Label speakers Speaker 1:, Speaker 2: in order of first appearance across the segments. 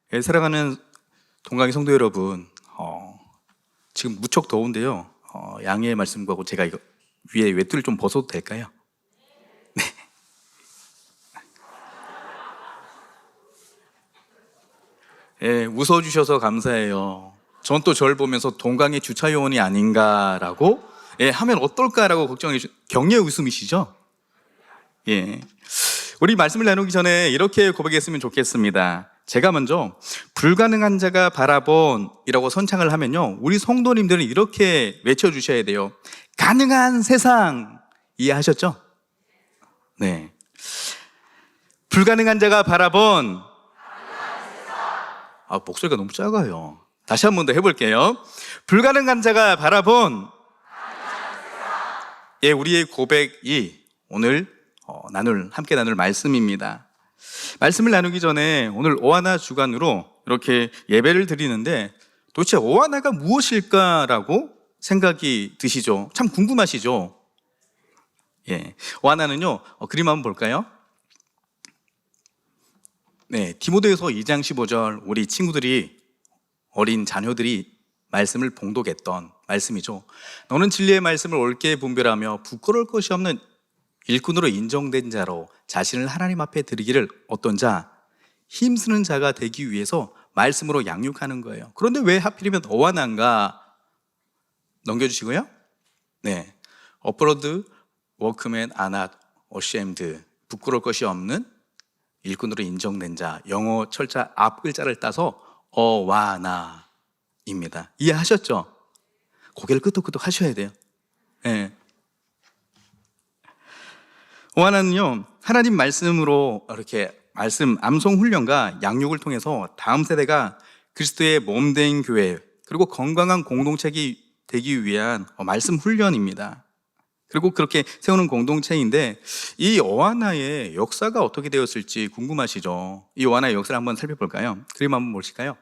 Speaker 1: 사랑하는 동강의 성도 여러분, 지금 무척 더운데요. 양해의 말씀 구하고 제가 이거 위에 외투를 좀 벗어도 될까요? 네. 웃어주셔서 감사해요. 전 또 저를 보면서 동강의 주차 요원이 아닌가라고 하면 어떨까라고 걱정해 주신 격려의 웃음이시죠? 우리 말씀을 나누기 전에 이렇게 고백했으면 좋겠습니다. 제가 먼저 불가능한 자가 바라본이라고 선창을 하면요, 우리 성도님들은 이렇게 외쳐주셔야 돼요. 가능한 세상. 이해하셨죠? 네. 불가능한 자가 바라본. 목소리가 너무 작아요. 다시 한 번 더 해볼게요. 불가능한 자가 바라본. 우리의 고백이 오늘 함께 나눌 말씀입니다. 말씀을 나누기 전에 오늘 오하나 주간으로 이렇게 예배를 드리는데 도대체 오하나가 무엇일까라고 생각이 드시죠? 참 궁금하시죠? 오하나는요, 그림 한번 볼까요? 디모데후서 2장 15절, 우리 친구들이, 어린 자녀들이 말씀을 봉독했던 말씀이죠. 너는 진리의 말씀을 옳게 분별하며 부끄러울 것이 없는 일꾼으로 인정된 자로 자신을 하나님 앞에 드리기를 어떤 자? 힘쓰는 자가 되기 위해서 말씀으로 양육하는 거예요. 그런데 왜 하필이면 오하나인가? 넘겨주시고요. Approved workman are not ashamed. 부끄러울 것이 없는 일꾼으로 인정된 자. 영어 철자 앞 글자를 따서 오하나입니다. 이해하셨죠? 고개를 끄덕끄덕 하셔야 돼요. 오하나는요, 하나님 말씀으로 이렇게 말씀 암송 훈련과 양육을 통해서 다음 세대가 그리스도의 몸된 교회, 그리고 건강한 공동체가 되기 위한 말씀 훈련입니다. 그리고 그렇게 세우는 공동체인데, 이 오하나의 역사가 어떻게 되었을지 궁금하시죠? 이 오하나의 역사를 한번 살펴볼까요? 그림 한번 보실까요?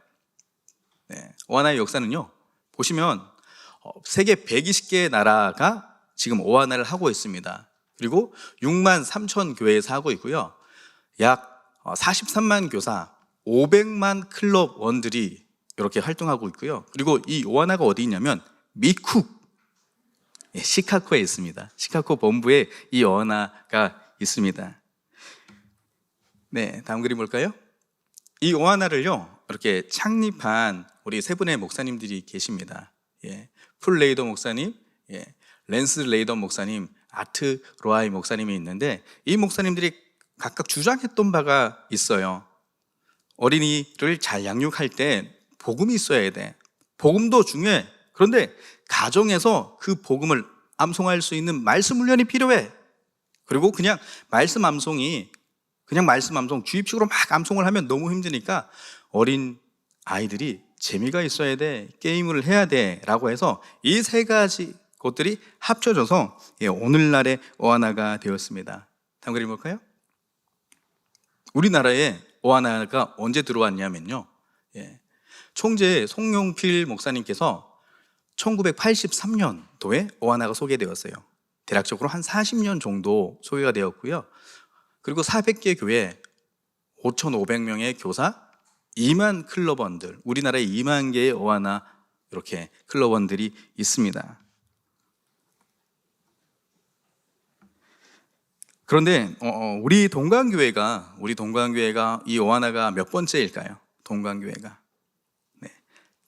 Speaker 1: 오하나의 역사는요, 보시면 세계 120개의 나라가 지금 오하나를 하고 있습니다. 그리고 6만 3천 교회에서 하고 있고요, 약 43만 교사, 500만 클럽원들이 이렇게 활동하고 있고요. 그리고 이 오하나가 어디 있냐면 미국 시카고에 있습니다. 시카고 본부에 이 오하나가 있습니다. 다음 그림 볼까요? 이 오하나를요, 이렇게 창립한 우리 세 분의 목사님들이 계십니다. 풀 레이더 목사님, 랜스 레이더 목사님, 아트 로아이 목사님이 있는데, 이 목사님들이 각각 주장했던 바가 있어요. 어린이를 잘 양육할 때 복음이 있어야 돼. 복음도 중요해. 그런데 가정에서 그 복음을 암송할 수 있는 말씀 훈련이 필요해. 그리고 그냥 말씀 암송 주입식으로 막 암송을 하면 너무 힘드니까 어린 아이들이 재미가 있어야 돼, 게임을 해야 돼 라고 해서 이 세 가지 것들이 합쳐져서 오늘날의 오하나가 되었습니다. 다음 그림 볼까요? 우리나라에 오하나가 언제 들어왔냐면요, 총재 송용필 목사님께서 1983년도에 오하나가 소개되었어요. 대략적으로 한 40년 정도 소개가 되었고요. 그리고 400개 교회, 5,500명의 교사, 2만 클럽원들, 우리나라에 2만 개의 오하나 이렇게 클럽원들이 있습니다. 그런데 우리 동강교회가 이 오하나가 몇 번째일까요? 동강교회가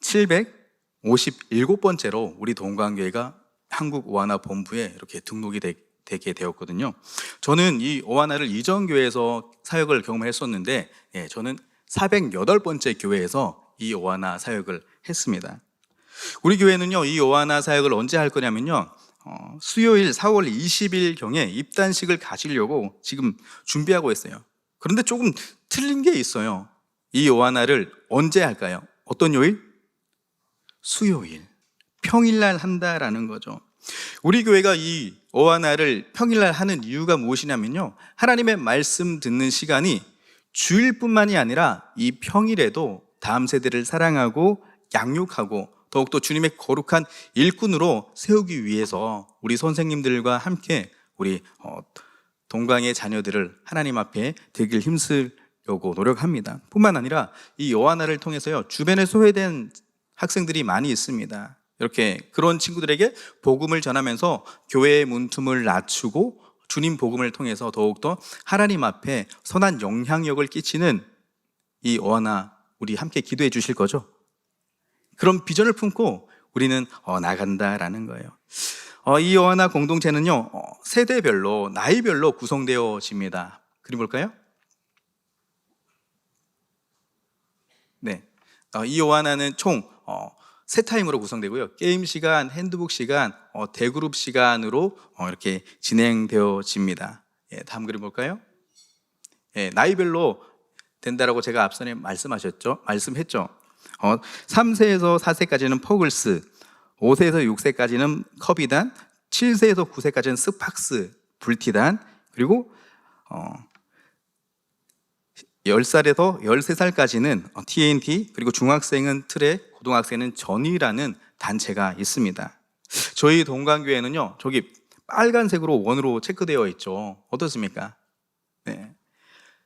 Speaker 1: 757번째로 우리 동강교회가 한국 오하나 본부에 이렇게 등록이 되게 되었거든요. 저는 이 오하나를 이전 교회에서 사역을 경험했었는데, 저는 408번째 교회에서 이 오하나 사역을 했습니다. 우리 교회는요, 이 오하나 사역을 언제 할 거냐면요, 수요일 4월 20일경에 입단식을 가지려고 지금 준비하고 있어요. 그런데 조금 틀린 게 있어요. 이 오하나를 언제 할까요? 어떤 요일? 수요일, 평일날 한다라는 거죠. 우리 교회가 이 오하나를 평일날 하는 이유가 무엇이냐면요, 하나님의 말씀 듣는 시간이 주일뿐만이 아니라 이 평일에도 다음 세대를 사랑하고 양육하고 더욱더 주님의 거룩한 일꾼으로 세우기 위해서 우리 선생님들과 함께 우리 동강의 자녀들을 하나님 앞에 되길 힘쓸 하려고 노력합니다. 뿐만 아니라 이 요하나를 통해서요, 주변에 소외된 학생들이 많이 있습니다. 이렇게 그런 친구들에게 복음을 전하면서 교회의 문틈을 낮추고 주님 복음을 통해서 더욱더 하나님 앞에 선한 영향력을 끼치는 이 요하나, 우리 함께 기도해 주실 거죠? 그런 비전을 품고 우리는 나간다라는 거예요. 이 요하나 공동체는요, 세대별로, 나이별로 구성되어집니다. 그림 볼까요? 네. 이 요하나는 총 세 타임으로 구성되고요. 게임 시간, 핸드북 시간, 대그룹 시간으로 이렇게 진행되어집니다. 예, 다음 그림 볼까요? 예, 나이별로 된다라고 제가 앞선에 말씀했죠. 3세에서 4세까지는 퍼글스, 5세에서 6세까지는 커비단, 7세에서 9세까지는 스팍스, 불티단, 그리고 10살에서 13살까지는 TNT, 그리고 중학생은 트랙, 고등학생은 전이라는 단체가 있습니다. 저희 동강교회는요, 저기 빨간색으로 원으로 체크되어 있죠. 어떻습니까? 네.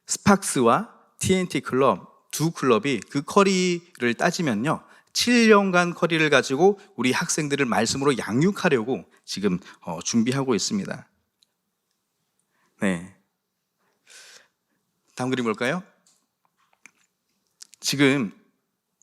Speaker 1: 스팍스와 TNT 클럽, 두 클럽이 그 커리를 따지면요, 7년간 커리를 가지고 우리 학생들을 말씀으로 양육하려고 지금 준비하고 있습니다. 네. 다음 그림 볼까요? 지금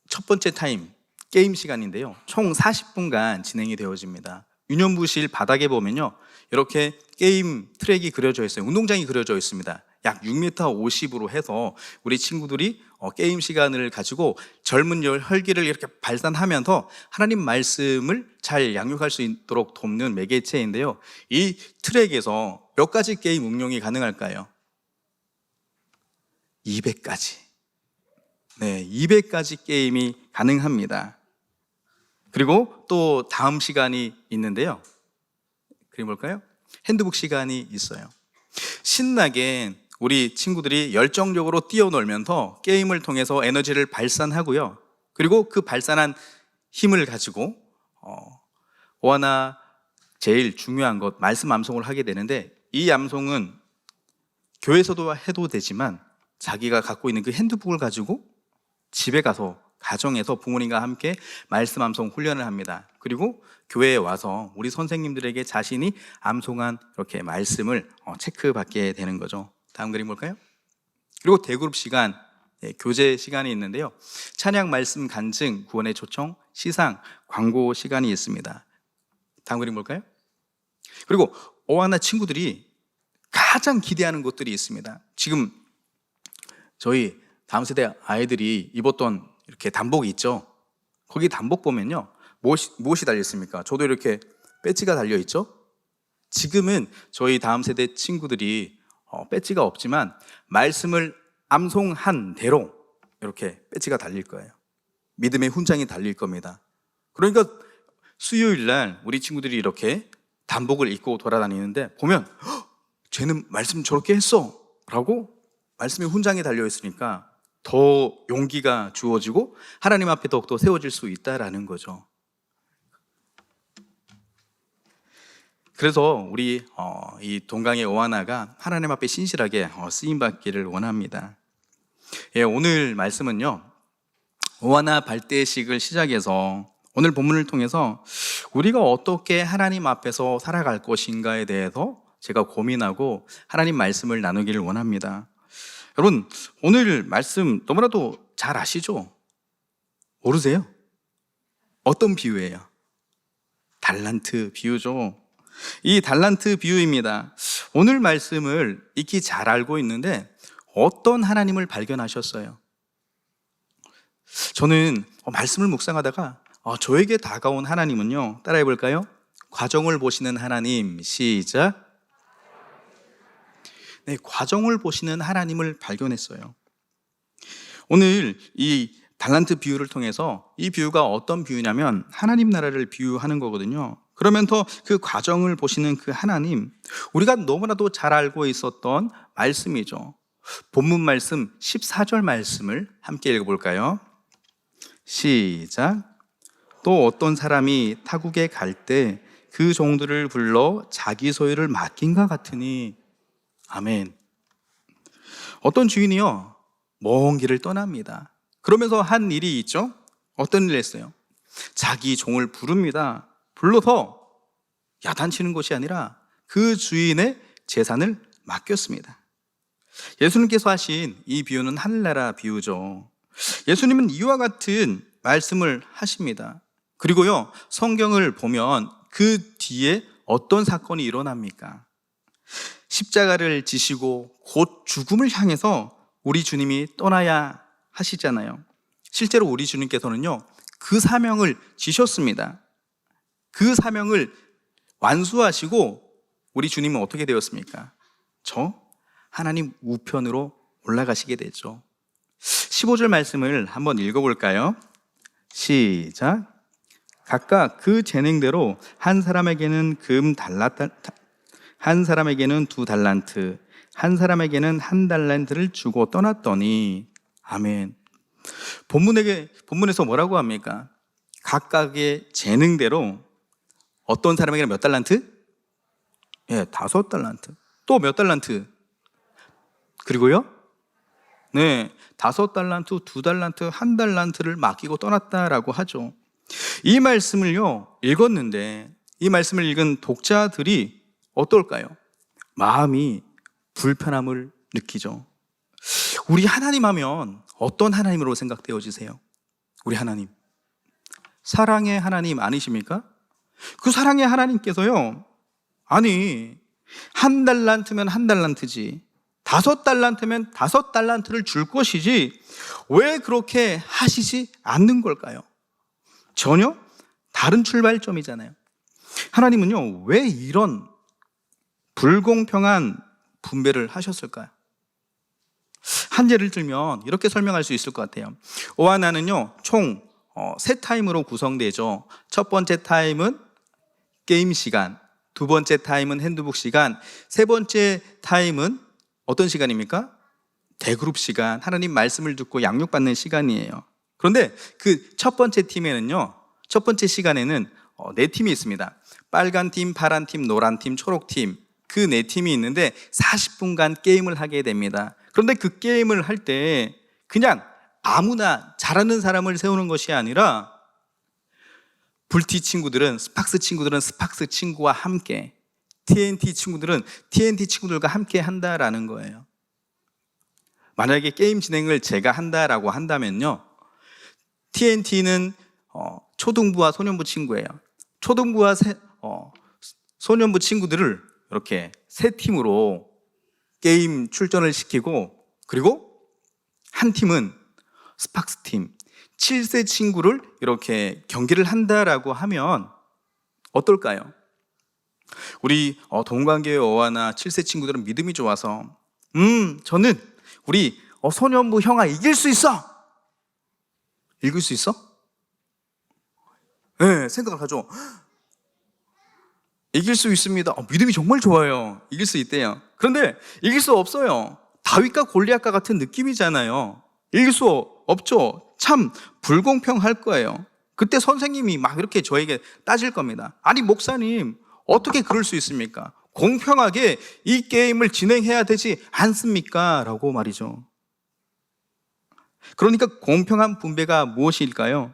Speaker 1: 첫 번째 타임 게임 시간인데요, 총 40분간 진행이 되어집니다. 유년부실 바닥에 보면요, 이렇게 게임 트랙이 그려져 있어요. 운동장이 그려져 있습니다. 약 6m 50으로 해서 우리 친구들이 게임 시간을 가지고 젊은 혈기를 이렇게 발산하면서 하나님 말씀을 잘 양육할 수 있도록 돕는 매개체인데요, 이 트랙에서 몇 가지 게임 응용이 가능할까요? 200가지. 네, 200가지 게임이 가능합니다. 그리고 또 다음 시간이 있는데요, 그림 볼까요? 핸드북 시간이 있어요. 신나게 우리 친구들이 열정적으로 뛰어놀면서 게임을 통해서 에너지를 발산하고요, 그리고 그 발산한 힘을 가지고 오하나 제일 중요한 것, 말씀 암송을 하게 되는데, 이 암송은 교회에서도 해도 되지만 자기가 갖고 있는 그 핸드북을 가지고 집에 가서 가정에서 부모님과 함께 말씀 암송 훈련을 합니다. 그리고 교회에 와서 우리 선생님들에게 자신이 암송한 이렇게 말씀을 체크받게 되는 거죠. 다음 그림 볼까요? 그리고 대그룹 시간, 교제 시간이 있는데요, 찬양 말씀 간증, 구원의 초청, 시상, 광고 시간이 있습니다. 다음 그림 볼까요? 그리고 오하나 친구들이 가장 기대하는 것들이 있습니다. 지금 저희 다음 세대 아이들이 입었던 이렇게 단복이 있죠. 거기 단복 보면요, 무엇이 달려 있습니까? 저도 이렇게 배지가 달려 있죠. 지금은 저희 다음 세대 친구들이 배지가 없지만 말씀을 암송한 대로 이렇게 배지가 달릴 거예요. 믿음의 훈장이 달릴 겁니다. 그러니까 수요일 날 우리 친구들이 이렇게 단복을 입고 돌아다니는데 보면 쟤는 말씀 저렇게 했어 라고 말씀의 훈장이 달려 있으니까 더 용기가 주어지고 하나님 앞에 더욱더 세워질 수 있다라는 거죠. 그래서 우리 이 동강의 오하나가 하나님 앞에 신실하게 쓰임받기를 원합니다. 예, 오늘 말씀은요, 오하나 발대식을 시작해서 오늘 본문을 통해서 우리가 어떻게 하나님 앞에서 살아갈 것인가에 대해서 제가 고민하고 하나님 말씀을 나누기를 원합니다. 여러분, 오늘 말씀 너무나도 잘 아시죠? 모르세요? 어떤 비유예요? 달란트 비유죠. 이 달란트 비유입니다. 오늘 말씀을 익히 잘 알고 있는데 어떤 하나님을 발견하셨어요? 저는 말씀을 묵상하다가 저에게 다가온 하나님은요, 따라해 볼까요? 과정을 보시는 하나님. 시작. 네, 과정을 보시는 하나님을 발견했어요. 오늘 이 달란트 비유를 통해서 이 비유가 어떤 비유냐면 하나님 나라를 비유하는 거거든요. 그러면서 그 과정을 보시는 그 하나님, 우리가 너무나도 잘 알고 있었던 말씀이죠. 본문 말씀 14절 말씀을 함께 읽어볼까요? 시작. 또 어떤 사람이 타국에 갈 때 그 종들을 불러 자기 소유를 맡긴가 같으니. 아멘. 어떤 주인이요, 먼 길을 떠납니다. 그러면서 한 일이 있죠. 어떤 일을 했어요? 자기 종을 부릅니다. 불러서 야단치는 것이 아니라 그 주인의 재산을 맡겼습니다. 예수님께서 하신 이 비유는 하늘나라 비유죠. 예수님은 이와 같은 말씀을 하십니다. 그리고요, 성경을 보면 그 뒤에 어떤 사건이 일어납니까? 십자가를 지시고 곧 죽음을 향해서 우리 주님이 떠나야 하시잖아요. 실제로 우리 주님께서는요, 그 사명을 지셨습니다. 그 사명을 완수하시고 우리 주님은 어떻게 되었습니까? 하나님 우편으로 올라가시게 되죠. 15절 말씀을 한번 읽어볼까요? 시작. 각각 그 재능대로 한 사람에게는 한 사람에게는 2달란트, 한 사람에게는 1달란트를 주고 떠났더니, 아멘. 본문에서 뭐라고 합니까? 각각의 재능대로 어떤 사람에게는 몇 달란트? 5달란트. 또 몇 달란트? 그리고요? 5달란트, 2달란트, 1달란트를 맡기고 떠났다라고 하죠. 이 말씀을요, 읽었는데 이 말씀을 읽은 독자들이 어떨까요? 마음이 불편함을 느끼죠. 우리 하나님 하면 어떤 하나님으로 생각되어지세요? 우리 하나님, 사랑의 하나님 아니십니까? 그 사랑의 하나님께서요, 아니 1달란트면 1달란트지, 5달란트면 5달란트를 줄 것이지 왜 그렇게 하시지 않는 걸까요? 전혀 다른 출발점이잖아요. 하나님은요, 왜 이런 불공평한 분배를 하셨을까요? 한 예를 들면 이렇게 설명할 수 있을 것 같아요. 오하나는요, 총 3타임으로 구성되죠. 첫 번째 타임은 게임 시간, 두 번째 타임은 핸드북 시간, 세 번째 타임은 어떤 시간입니까? 대그룹 시간, 하나님 말씀을 듣고 양육받는 시간이에요. 그런데 그 첫 번째 팀에는요, 첫 번째 시간에는 4팀이 있습니다. 빨간 팀, 파란 팀, 노란 팀, 초록 팀, 그 4팀이 있는데 40분간 게임을 하게 됩니다. 그런데 그 게임을 할 때 그냥 아무나 잘하는 사람을 세우는 것이 아니라 불티 친구들은 스팍스 친구와 함께, TNT 친구들은 TNT 친구들과 함께 한다라는 거예요. 만약에 게임 진행을 제가 한다라고 한다면요, TNT는 초등부와 소년부 친구예요. 초등부와 소년부 친구들을 이렇게 3팀으로 게임 출전을 시키고, 그리고 한 팀은 스팍스 팀, 7세 친구를 이렇게 경기를 한다라고 하면 어떨까요? 우리 동관교회 어와나 7세 친구들은 믿음이 좋아서 저는 우리 소년부 형아 이길 수 있어! 이길 수 있어? 네, 생각을 하죠. 이길 수 있습니다. 믿음이 정말 좋아요. 이길 수 있대요. 그런데 이길 수 없어요. 다윗과 골리앗과 같은 느낌이잖아요. 이길 수 없죠. 참 불공평할 거예요. 그때 선생님이 막 이렇게 저에게 따질 겁니다. 아니 목사님, 어떻게 그럴 수 있습니까? 공평하게 이 게임을 진행해야 되지 않습니까? 라고 말이죠. 그러니까 공평한 분배가 무엇일까요?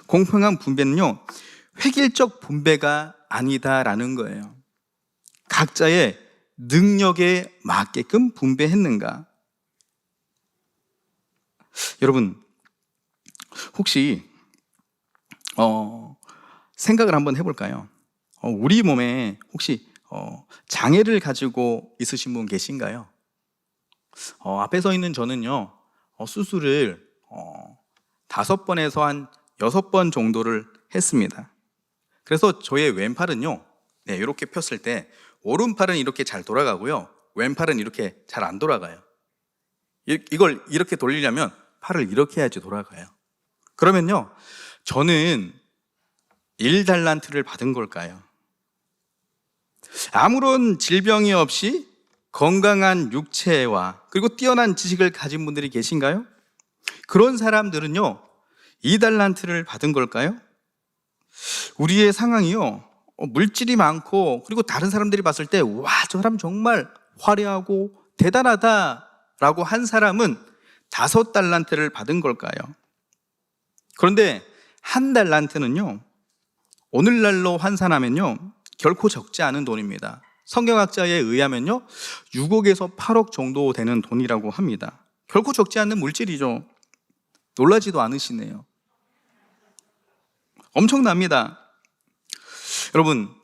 Speaker 1: 공평한 분배는요, 획일적 분배가 아니다라는 거예요. 각자의 능력에 맞게끔 분배했는가? 여러분, 혹시 생각을 한번 해볼까요? 우리 몸에 혹시 장애를 가지고 있으신 분 계신가요? 앞에 서 있는 저는요, 수술을 5번에서 한 6번 정도를 했습니다. 그래서 저의 왼팔은요, 이렇게 폈을 때 오른팔은 이렇게 잘 돌아가고요, 왼팔은 이렇게 잘 안 돌아가요. 이걸 이렇게 돌리려면 팔을 이렇게 해야지 돌아가요. 그러면요, 저는 1달란트를 받은 걸까요? 아무런 질병이 없이 건강한 육체와 그리고 뛰어난 지식을 가진 분들이 계신가요? 그런 사람들은요, 2달란트를 받은 걸까요? 우리의 상황이요, 물질이 많고 그리고 다른 사람들이 봤을 때 와, 저 사람 정말 화려하고 대단하다라고 한 사람은 5달란트를 받은 걸까요? 그런데 1달란트는요, 오늘날로 환산하면요, 결코 적지 않은 돈입니다. 성경학자에 의하면요, 6억에서 8억 정도 되는 돈이라고 합니다. 결코 적지 않는 물질이죠. 놀라지도 않으시네요. 엄청납니다. 여러분,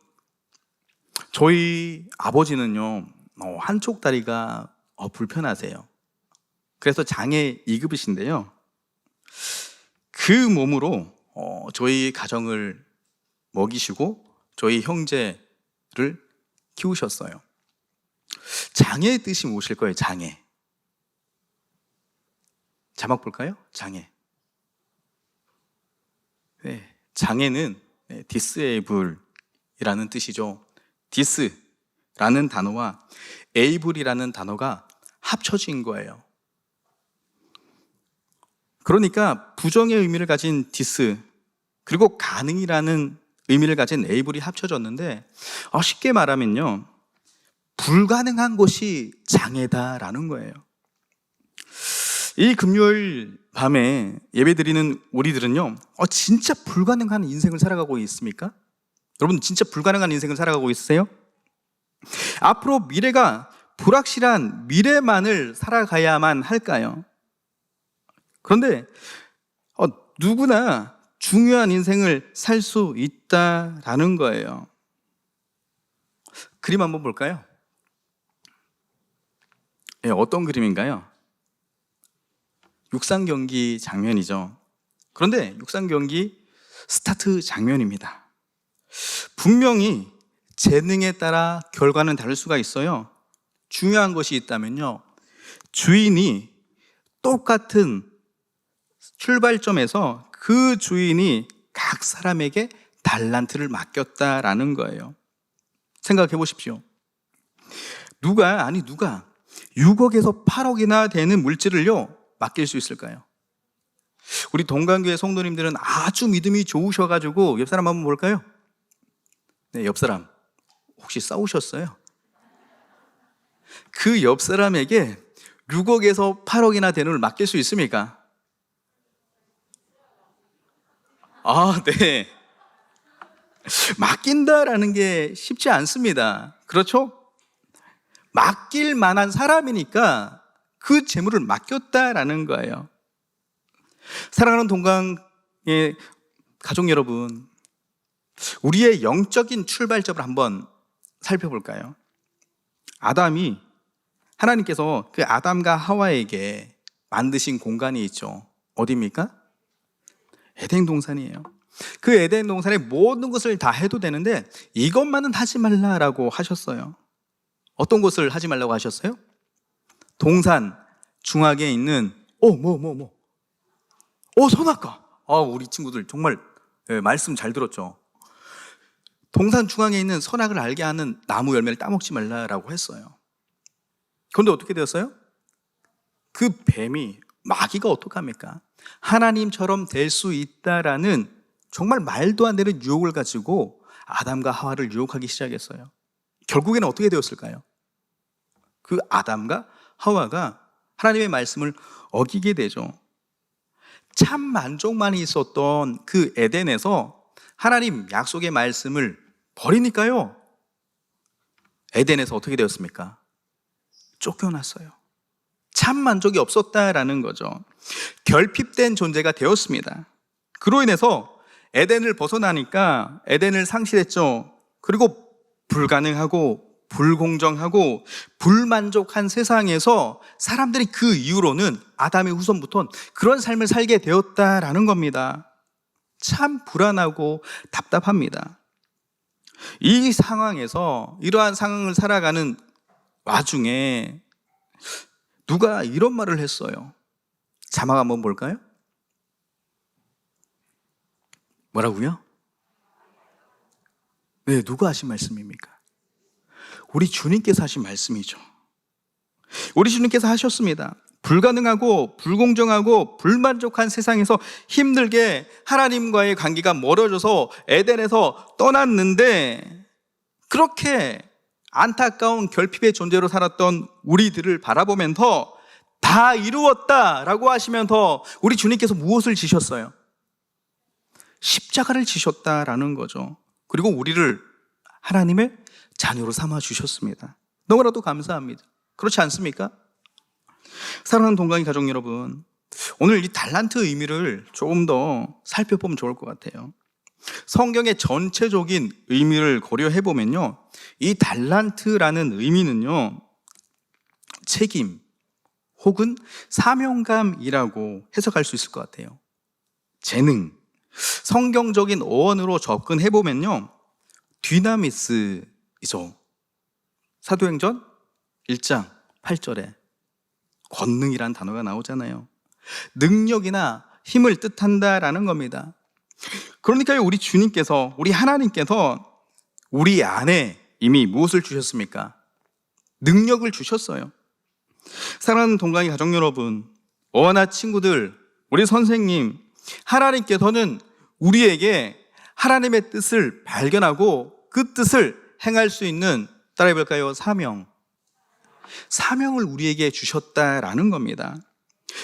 Speaker 1: 저희 아버지는요, 한쪽 다리가 불편하세요. 그래서 장애 2급이신데요. 그 몸으로 저희 가정을 먹이시고 저희 형제를 키우셨어요. 장애의 뜻이 무엇일 거예요? 장애. 자막 볼까요? 장애. 네, 장애는 disable이라는 뜻이죠. dis라는 단어와 able이라는 단어가 합쳐진 거예요. 그러니까 부정의 의미를 가진 dis 그리고 가능이라는 의미를 가진 able이 합쳐졌는데, 쉽게 말하면요, 불가능한 것이 장애다라는 거예요. 이 금요일 밤에 예배드리는 우리들은요, 진짜 불가능한 인생을 살아가고 있습니까? 여러분, 진짜 불가능한 인생을 살아가고 있으세요? 앞으로 미래가 불확실한 미래만을 살아가야만 할까요? 그런데 누구나 중요한 인생을 살 수 있다라는 거예요. 그림 한번 볼까요? 네, 어떤 그림인가요? 육상 경기 장면이죠. 그런데 육상 경기 스타트 장면입니다. 분명히 재능에 따라 결과는 다를 수가 있어요. 중요한 것이 있다면요, 주인이 똑같은 출발점에서 그 주인이 각 사람에게 달란트를 맡겼다라는 거예요. 생각해 보십시오. 누가 6억에서 8억이나 되는 물질을요 맡길 수 있을까요? 우리 동강교회 성도님들은 아주 믿음이 좋으셔가지고 옆 사람 한번 볼까요? 네, 옆 사람 혹시 싸우셨어요? 그 옆 사람에게 6억에서 8억이나 되는 걸 맡길 수 있습니까? 네. 맡긴다라는 게 쉽지 않습니다. 그렇죠? 맡길 만한 사람이니까 그 재물을 맡겼다라는 거예요. 사랑하는 동강의 가족 여러분, 우리의 영적인 출발점을 한번 살펴볼까요? 아담이, 하나님께서 그 아담과 하와에게 만드신 공간이 있죠. 어디입니까? 에덴 동산이에요. 그 에덴 동산에 모든 것을 다 해도 되는데 이것만은 하지 말라라고 하셨어요. 어떤 것을 하지 말라고 하셨어요? 동산 중앙에 있는 선악과. 우리 친구들 정말 말씀 잘 들었죠. 동산 중앙에 있는 선악을 알게 하는 나무 열매를 따먹지 말라라고 했어요. 그런데 어떻게 되었어요? 그 뱀이, 마귀가 어떡합니까? 하나님처럼 될 수 있다라는 정말 말도 안 되는 유혹을 가지고 아담과 하와를 유혹하기 시작했어요. 결국에는 어떻게 되었을까요? 그 아담과 하와가 하나님의 말씀을 어기게 되죠. 참 만족만이 있었던 그 에덴에서 하나님 약속의 말씀을 버리니까요, 에덴에서 어떻게 되었습니까? 쫓겨났어요. 참 만족이 없었다라는 거죠. 결핍된 존재가 되었습니다. 그로 인해서 에덴을 벗어나니까 에덴을 상실했죠. 그리고 불가능하고 불공정하고 불만족한 세상에서 사람들이 그 이후로는 아담의 후손부터는 그런 삶을 살게 되었다라는 겁니다. 참 불안하고 답답합니다. 이 상황에서, 이러한 상황을 살아가는 와중에 누가 이런 말을 했어요. 자막 한번 볼까요? 뭐라고요? 네, 누가 하신 말씀입니까? 우리 주님께서 하신 말씀이죠. 우리 주님께서 하셨습니다. 불가능하고 불공정하고 불만족한 세상에서 힘들게 하나님과의 관계가 멀어져서 에덴에서 떠났는데, 그렇게 안타까운 결핍의 존재로 살았던 우리들을 바라보면서 다 이루었다라고 하시면서 우리 주님께서 무엇을 지셨어요? 십자가를 지셨다라는 거죠. 그리고 우리를 하나님의 자녀로 삼아 주셨습니다. 너무나도 감사합니다. 그렇지 않습니까? 사랑하는 동강의 가족 여러분, 오늘 이 달란트 의미를 조금 더 살펴보면 좋을 것 같아요. 성경의 전체적인 의미를 고려해 보면요, 이 달란트라는 의미는요, 책임 혹은 사명감이라고 해석할 수 있을 것 같아요. 재능, 성경적인 어원으로 접근해 보면요, 디나미스이죠. 사도행전 1장 8절에 권능이란 단어가 나오잖아요. 능력이나 힘을 뜻한다라는 겁니다. 그러니까요, 우리 주님께서, 우리 하나님께서 우리 안에 이미 무엇을 주셨습니까? 능력을 주셨어요. 사랑하는 동강의 가족 여러분, 어나 친구들, 우리 선생님, 하나님께서는 우리에게 하나님의 뜻을 발견하고 그 뜻을 행할 수 있는, 따라해볼까요? 사명을 우리에게 주셨다라는 겁니다.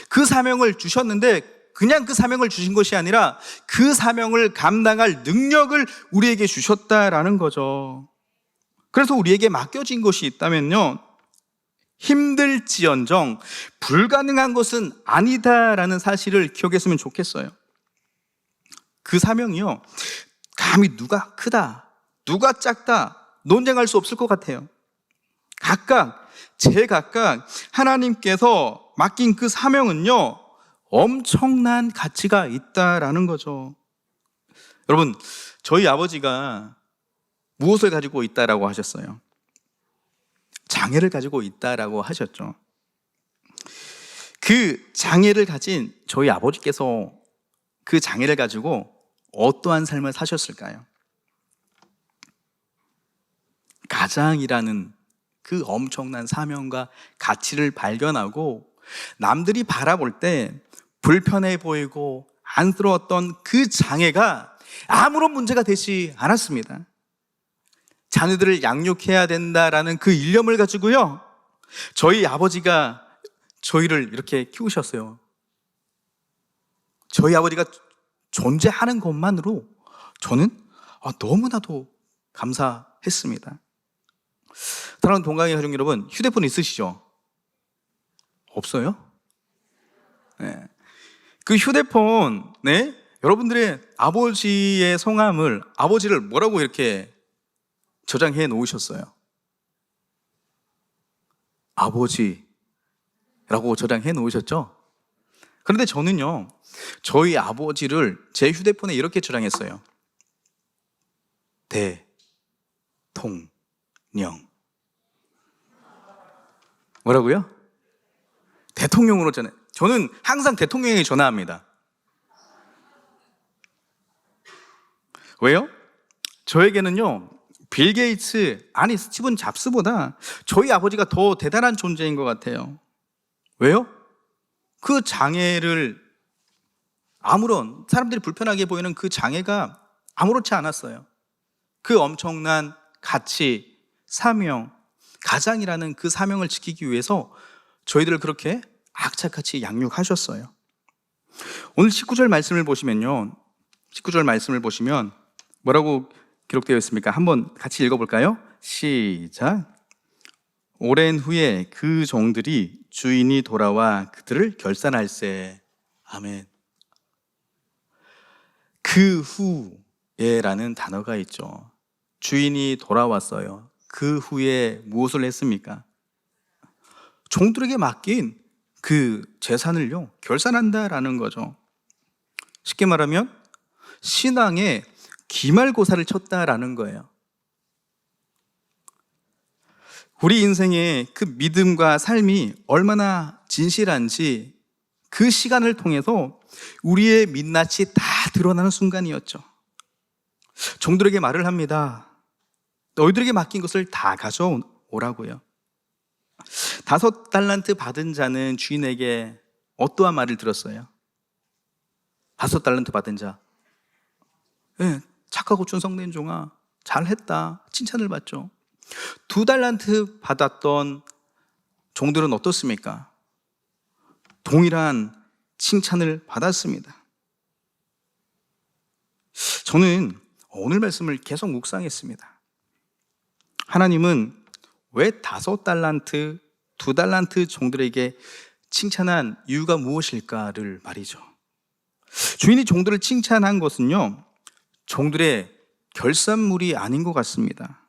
Speaker 1: 그 사명을 주셨는데 그냥 그 사명을 주신 것이 아니라 그 사명을 감당할 능력을 우리에게 주셨다라는 거죠. 그래서 우리에게 맡겨진 것이 있다면요, 힘들지언정 불가능한 것은 아니다라는 사실을 기억했으면 좋겠어요. 그 사명이요, 감히 누가 크다, 누가 작다 논쟁할 수 없을 것 같아요. 제각각 하나님께서 맡긴 그 사명은요, 엄청난 가치가 있다라는 거죠. 여러분, 저희 아버지가 무엇을 가지고 있다라고 하셨어요? 장애를 가지고 있다라고 하셨죠. 그 장애를 가진 저희 아버지께서 그 장애를 가지고 어떠한 삶을 사셨을까요? 가장이라는 그 엄청난 사명과 가치를 발견하고 남들이 바라볼 때 불편해 보이고 안쓰러웠던 그 장애가 아무런 문제가 되지 않았습니다. 자녀들을 양육해야 된다라는 그 일념을 가지고요, 저희 아버지가 저희를 이렇게 키우셨어요. 저희 아버지가 존재하는 것만으로 저는 너무나도 감사했습니다. 사랑하는 동강의 가족 여러분, 휴대폰 있으시죠? 없어요? 네. 그 휴대폰, 네? 여러분들의 아버지의 성함을, 아버지를 뭐라고 이렇게 저장해 놓으셨어요? 아버지라고 저장해 놓으셨죠? 그런데 저는요, 저희 아버지를 제 휴대폰에 이렇게 저장했어요. 대통령. 뭐라고요? 대통령으로 전해. 저는 항상 대통령에게 전화합니다. 왜요? 저에게는요, 빌 게이츠, 아니 스티븐 잡스보다 저희 아버지가 더 대단한 존재인 것 같아요. 왜요? 그 장애를, 아무런 사람들이 불편하게 보이는 그 장애가 아무렇지 않았어요. 그 엄청난 가치, 사명, 가장이라는 그 사명을 지키기 위해서 저희들을 그렇게 악착같이 양육하셨어요. 오늘 19절 말씀을 보시면요, 19절 말씀을 보시면 뭐라고 기록되어 있습니까? 한번 같이 읽어볼까요? 시작. 오랜 후에 그 종들이 주인이 돌아와 그들을 결산할세. 아멘. 그 후에라는 단어가 있죠. 주인이 돌아왔어요. 그 후에 무엇을 했습니까? 종들에게 맡긴 그 재산을요, 결산한다라는 거죠. 쉽게 말하면 신앙의 기말고사를 쳤다라는 거예요. 우리 인생의 그 믿음과 삶이 얼마나 진실한지 그 시간을 통해서 우리의 민낯이 다 드러나는 순간이었죠. 종들에게 말을 합니다. 너희들에게 맡긴 것을 다 가져오라고요. 5달란트 받은 자는 주인에게 어떠한 말을 들었어요? 5달란트 받은 자, 네, 착하고 충성된 종아, 잘했다, 칭찬을 받죠. 2달란트 받았던 종들은 어떻습니까? 동일한 칭찬을 받았습니다. 저는 오늘 말씀을 계속 묵상했습니다. 하나님은 왜 5달란트, 2달란트 종들에게 칭찬한 이유가 무엇일까를 말이죠. 주인이 종들을 칭찬한 것은요, 종들의 결산물이 아닌 것 같습니다.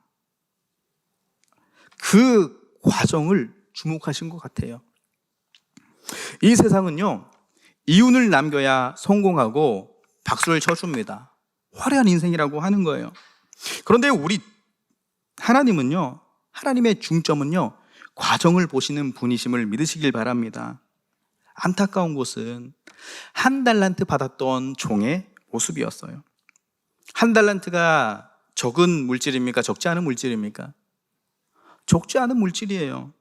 Speaker 1: 그 과정을 주목하신 것 같아요. 이 세상은요, 이윤을 남겨야 성공하고 박수를 쳐줍니다. 화려한 인생이라고 하는 거예요. 그런데 우리 하나님은요, 하나님의 중점은요, 과정을 보시는 분이심을 믿으시길 바랍니다. 안타까운 것은 1달란트 받았던 종의 모습이었어요. 1달란트가 적은 물질입니까? 적지 않은 물질입니까? 적지 않은 물질이에요.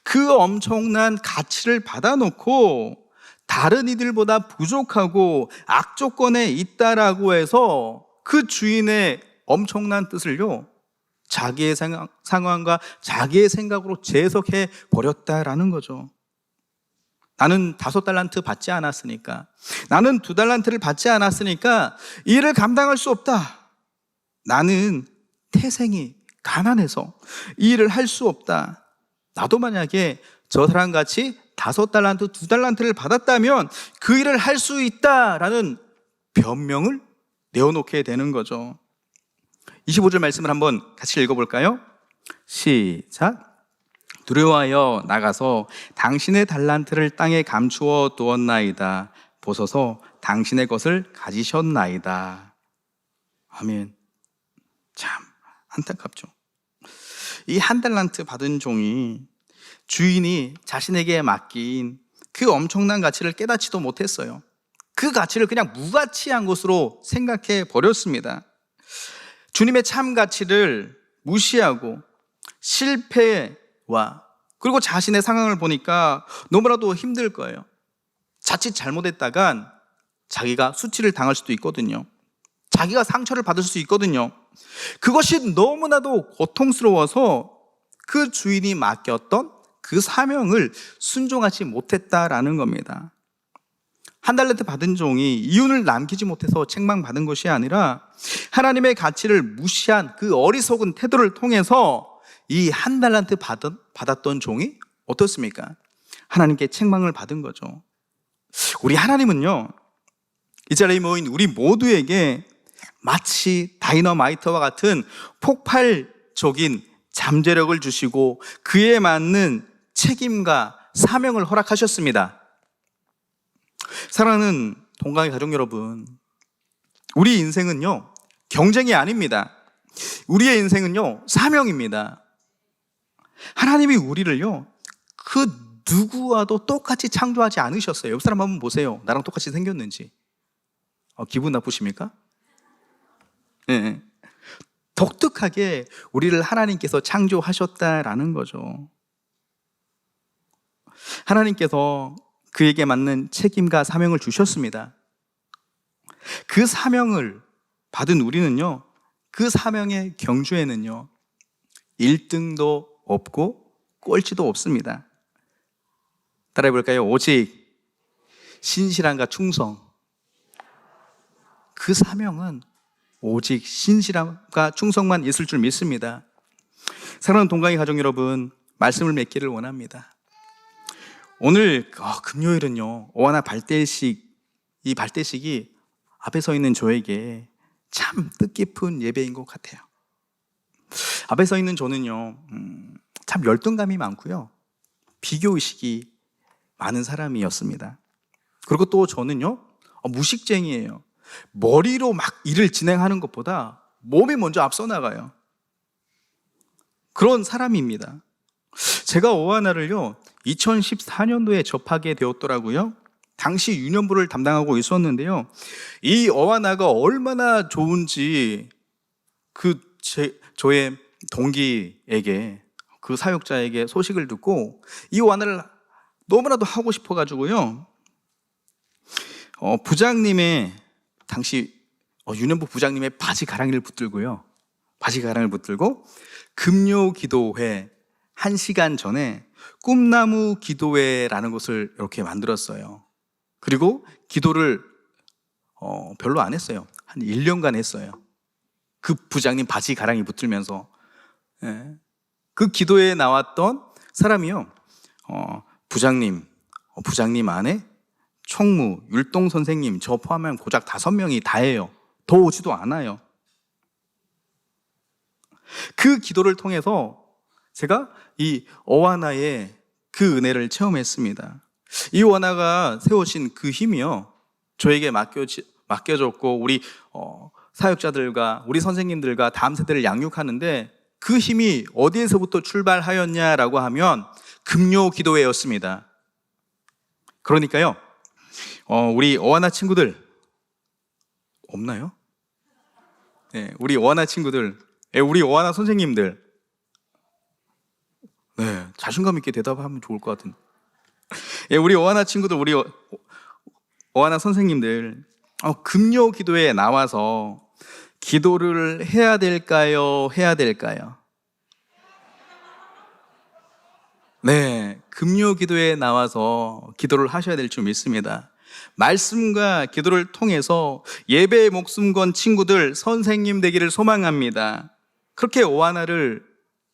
Speaker 1: 그 엄청난 가치를 받아놓고 다른 이들보다 부족하고 악조건에 있다라고 해서 그 주인의 엄청난 뜻을요, 자기의 상황과 자기의 생각으로 재해석해 버렸다라는 거죠. 나는 5달란트 받지 않았으니까, 나는 2달란트를 받지 않았으니까 이 일을 감당할 수 없다. 나는 태생이 가난해서 이 일을 할 수 없다. 나도 만약에 저 사람같이 5달란트, 2달란트를 받았다면 그 일을 할 수 있다라는 변명을 내어놓게 되는 거죠. 25절 말씀을 한번 같이 읽어볼까요? 시작. 두려워하여 나가서 당신의 달란트를 땅에 감추어 두었나이다. 보소서 당신의 것을 가지셨나이다. 아멘. 참 안타깝죠. 이 1달란트 받은 종이 주인이 자신에게 맡긴 그 엄청난 가치를 깨닫지도 못했어요. 그 가치를 그냥 무가치한 것으로 생각해 버렸습니다. 주님의 참 가치를 무시하고 실패와 그리고 자신의 상황을 보니까 너무나도 힘들 거예요. 자칫 잘못했다간 자기가 수치를 당할 수도 있거든요. 자기가 상처를 받을 수 있거든요. 그것이 너무나도 고통스러워서 그 주인이 맡겼던 그 사명을 순종하지 못했다라는 겁니다. 1달란트 받은 종이 이윤을 남기지 못해서 책망받은 것이 아니라 하나님의 가치를 무시한 그 어리석은 태도를 통해서 이 1달란트 받았던 종이 어떻습니까? 하나님께 책망을 받은 거죠. 우리 하나님은요, 이 자리에 모인 우리 모두에게 마치 다이너마이트와 같은 폭발적인 잠재력을 주시고 그에 맞는 책임과 사명을 허락하셨습니다. 사랑하는 동강의 가족 여러분, 우리 인생은요, 경쟁이 아닙니다. 우리의 인생은요, 사명입니다. 하나님이 우리를요, 그 누구와도 똑같이 창조하지 않으셨어요. 옆 사람 한번 보세요. 나랑 똑같이 생겼는지. 기분 나쁘십니까? 네. 독특하게 우리를 하나님께서 창조하셨다라는 거죠. 하나님께서 그에게 맞는 책임과 사명을 주셨습니다. 그 사명을 받은 우리는요, 그 사명의 경주에는요, 1등도 없고 꼴찌도 없습니다. 따라해볼까요? 오직 신실함과 충성. 그 사명은 오직 신실함과 충성만 있을 줄 믿습니다. 사랑하는 동강의 가족 여러분, 말씀을 맺기를 원합니다. 오늘 금요일은요, 오하나 발대식, 이 발대식이 앞에 서 있는 저에게 참 뜻깊은 예배인 것 같아요. 앞에 서 있는 저는요, 참 열등감이 많고요, 비교의식이 많은 사람이었습니다. 그리고 또 저는요, 무식쟁이에요. 머리로 막 일을 진행하는 것보다 몸이 먼저 앞서 나가요. 그런 사람입니다. 제가 오하나를요 2014년도에 접하게 되었더라고요. 당시 유년부를 담당하고 있었는데요, 이 오하나가 얼마나 좋은지 저의 동기에게, 그 사역자에게 소식을 듣고 이 오하나를 너무나도 하고 싶어가지고요, 부장님의 당시 유년부 부장님의 바지 가랑이를 붙들고 금요 기도회 1시간 전에 꿈나무 기도회라는 것을 이렇게 만들었어요. 그리고 기도를 별로 안 했어요. 한 1년간 했어요. 그 부장님 바지 가랑이 붙들면서. 예. 그 기도회에 나왔던 사람이요, 부장님 안에 총무, 율동 선생님 저 포함하면 고작 5명이 다예요. 더 오지도 않아요. 그 기도를 통해서 제가 이 어와나의 그 은혜를 체험했습니다. 이 어와나가 세우신 그 힘이요, 저에게 맡겨졌고 우리 사역자들과 우리 선생님들과 다음 세대를 양육하는데 그 힘이 어디에서부터 출발하였냐라고 하면 금요 기도회였습니다. 그러니까요, 우리 어와나 친구들 없나요? 네, 우리 어와나 친구들, 우리 어와나 선생님들, 네, 자신감 있게 대답하면 좋을 것 같은데. 우리 어와나 친구들, 우리 어와나 선생님들, 금요 기도회에 나와서 기도를 해야 될까요? 해야 될까요? 네, 금요 기도회에 나와서 기도를 하셔야 될 줄 믿습니다. 말씀과 기도를 통해서 예배에 목숨 건 친구들, 선생님 되기를 소망합니다. 그렇게 어와나를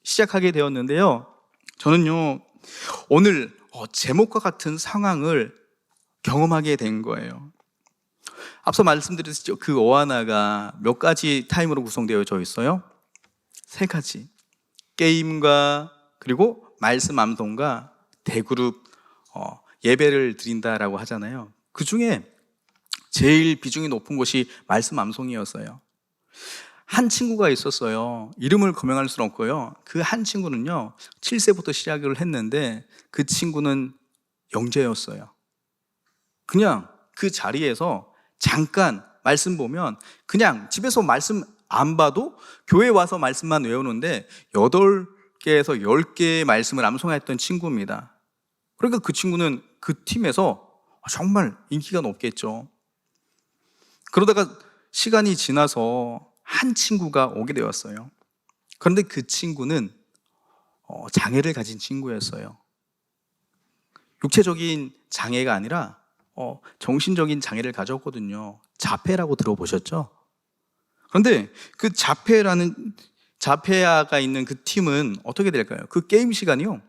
Speaker 1: 시작하게 되었는데요, 저는요 오늘 제목과 같은 상황을 경험하게 된 거예요. 앞서 말씀드렸죠. 그 어와나가 몇 가지 타임으로 구성되어져 있어요? 3가지. 게임과 그리고 말씀 암송과 대그룹 예배를 드린다라고 하잖아요. 그 중에 제일 비중이 높은 곳이 말씀 암송이었어요. 한 친구가 있었어요. 이름을 거명할 수는 없고요. 그 한 친구는요 7세부터 시작을 했는데 그 친구는 영재였어요. 그냥 그 자리에서 잠깐 말씀 보면 그냥 집에서 말씀 안 봐도 교회 와서 말씀만 외우는데 8개에서 10개의 말씀을 암송했던 친구입니다. 그러니까 그 친구는 그 팀에서 정말 인기가 높겠죠. 그러다가 시간이 지나서 한 친구가 오게 되었어요. 그런데 그 친구는 장애를 가진 친구였어요. 육체적인 장애가 아니라 정신적인 장애를 가졌거든요. 자폐라고 들어보셨죠? 그런데 그 자폐아가 있는 그 팀은 어떻게 될까요? 그 게임 시간이요,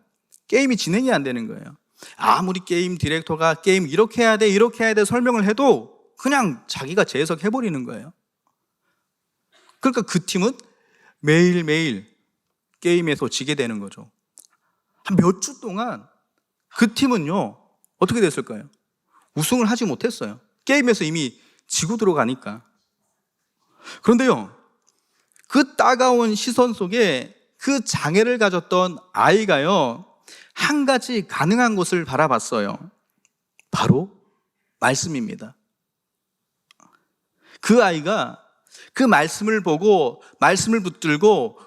Speaker 1: 게임이 진행이 안 되는 거예요. 아무리 게임 디렉터가 게임 이렇게 해야 돼, 이렇게 해야 돼 설명을 해도 그냥 자기가 재해석해버리는 거예요. 그러니까 그 팀은 매일매일 게임에서 지게 되는 거죠. 한 몇 주 동안 그 팀은요 어떻게 됐을까요? 우승을 하지 못했어요. 게임에서 이미 지고 들어가니까. 그런데요, 그 따가운 시선 속에 그 장애를 가졌던 아이가요 한 가지 가능한 것을 바라봤어요. 바로 말씀입니다. 그 아이가 그 말씀을 보고 말씀을 붙들고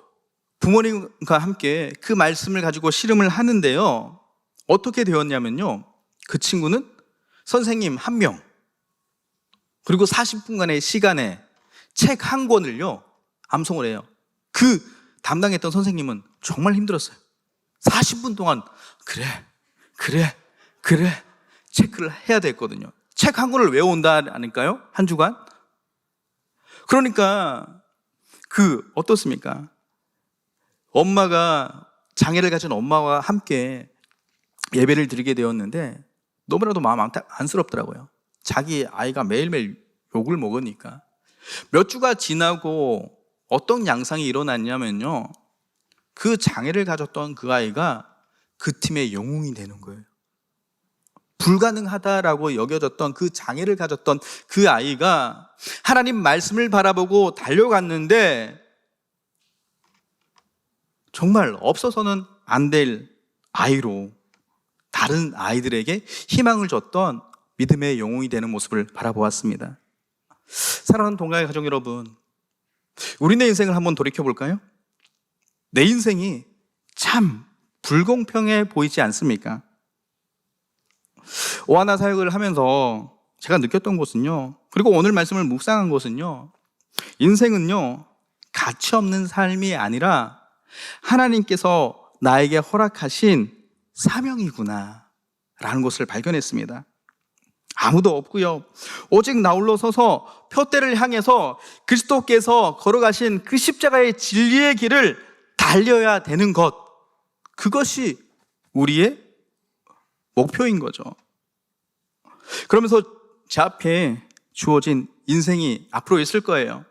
Speaker 1: 부모님과 함께 그 말씀을 가지고 씨름을 하는데요, 어떻게 되었냐면요, 그 친구는 선생님 1명 그리고 40분간의 시간에 책 1권을요 암송을 해요. 그 담당했던 선생님은 정말 힘들었어요. 40분 동안 그래 체크를 해야 됐거든요. 책 1권을 외워온다니까요, 한 주간. 그러니까 어떻습니까? 엄마가, 장애를 가진 엄마와 함께 예배를 드리게 되었는데 너무나도 마음 안쓰럽더라고요. 자기 아이가 매일매일 욕을 먹으니까. 몇 주가 지나고 어떤 양상이 일어났냐면요, 그 장애를 가졌던 그 아이가 그 팀의 영웅이 되는 거예요. 불가능하다라고 여겨졌던 그 장애를 가졌던 그 아이가 하나님 말씀을 바라보고 달려갔는데 정말 없어서는 안 될 아이로 다른 아이들에게 희망을 줬던 믿음의 영웅이 되는 모습을 바라보았습니다. 사랑하는 동가의 가족 여러분, 우리네 인생을 한번 돌이켜볼까요? 내 인생이 참 불공평해 보이지 않습니까? 오하나 사역을 하면서 제가 느꼈던 것은요, 그리고 오늘 말씀을 묵상한 것은요, 인생은요 가치 없는 삶이 아니라 하나님께서 나에게 허락하신 사명이구나 라는 것을 발견했습니다. 아무도 없고요, 오직 나 홀로 서서 표대를 향해서 그리스도께서 걸어가신 그 십자가의 진리의 길을 달려야 되는 것, 그것이 우리의 목표인 거죠. 그러면서 제 앞에 주어진 인생이 앞으로 있을 거예요.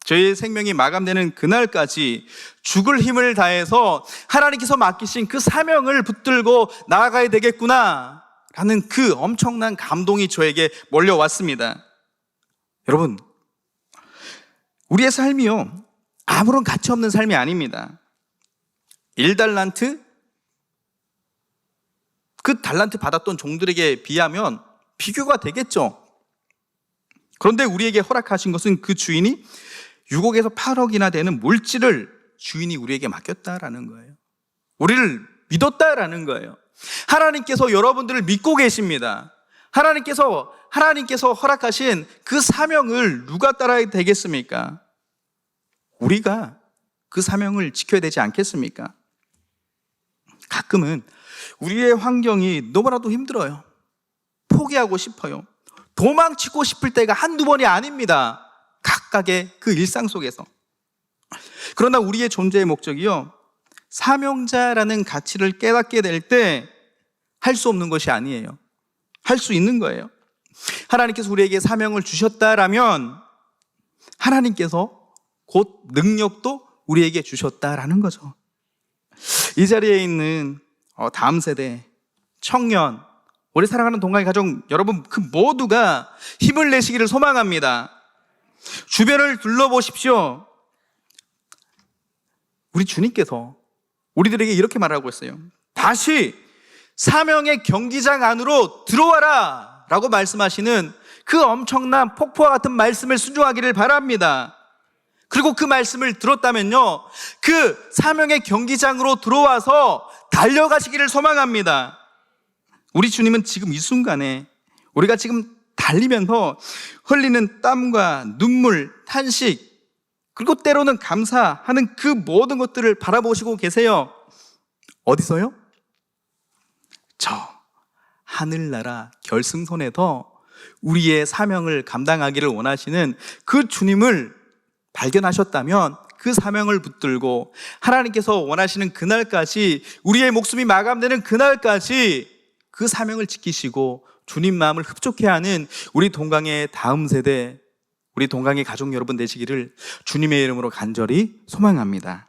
Speaker 1: 저희의 생명이 마감되는 그날까지 죽을 힘을 다해서 하나님께서 맡기신 그 사명을 붙들고 나아가야 되겠구나 라는 그 엄청난 감동이 저에게 몰려왔습니다. 여러분, 우리의 삶이요, 아무런 가치 없는 삶이 아닙니다. 1달란트? 그 달란트 받았던 종들에게 비하면 비교가 되겠죠. 그런데 우리에게 허락하신 것은 그 주인이 6억에서 8억이나 되는 물질을 주인이 우리에게 맡겼다라는 거예요. 우리를 믿었다라는 거예요. 하나님께서 여러분들을 믿고 계십니다. 하나님께서 허락하신 그 사명을 누가 따라야 되겠습니까? 우리가 그 사명을 지켜야 되지 않겠습니까? 가끔은 우리의 환경이 너무나도 힘들어요. 포기하고 싶어요. 도망치고 싶을 때가 한두 번이 아닙니다. 각각의 그 일상 속에서. 그러나 우리의 존재의 목적이요, 사명자라는 가치를 깨닫게 될 때 할 수 없는 것이 아니에요. 할 수 있는 거예요. 하나님께서 우리에게 사명을 주셨다라면 하나님께서 곧 능력도 우리에게 주셨다라는 거죠. 이 자리에 있는 다음 세대, 청년, 우리 사랑하는 동가의 가족 여러분, 그 모두가 힘을 내시기를 소망합니다. 주변을 둘러보십시오. 우리 주님께서 우리들에게 이렇게 말하고 있어요. 다시 사명의 경기장 안으로 들어와라 라고 말씀하시는 그 엄청난 폭포와 같은 말씀을 순종하기를 바랍니다. 그리고 그 말씀을 들었다면요, 그 사명의 경기장으로 들어와서 달려가시기를 소망합니다. 우리 주님은 지금 이 순간에 우리가 지금 달리면서 흘리는 땀과 눈물, 탄식, 그리고 때로는 감사하는 그 모든 것들을 바라보시고 계세요. 어디서요? 저 하늘나라 결승선에서 우리의 사명을 감당하기를 원하시는 그 주님을 발견하셨다면 그 사명을 붙들고 하나님께서 원하시는 그날까지, 우리의 목숨이 마감되는 그날까지 그 사명을 지키시고 주님 마음을 흡족해 하는 우리 동강의 다음 세대, 우리 동강의 가족 여러분 되시기를 주님의 이름으로 간절히 소망합니다.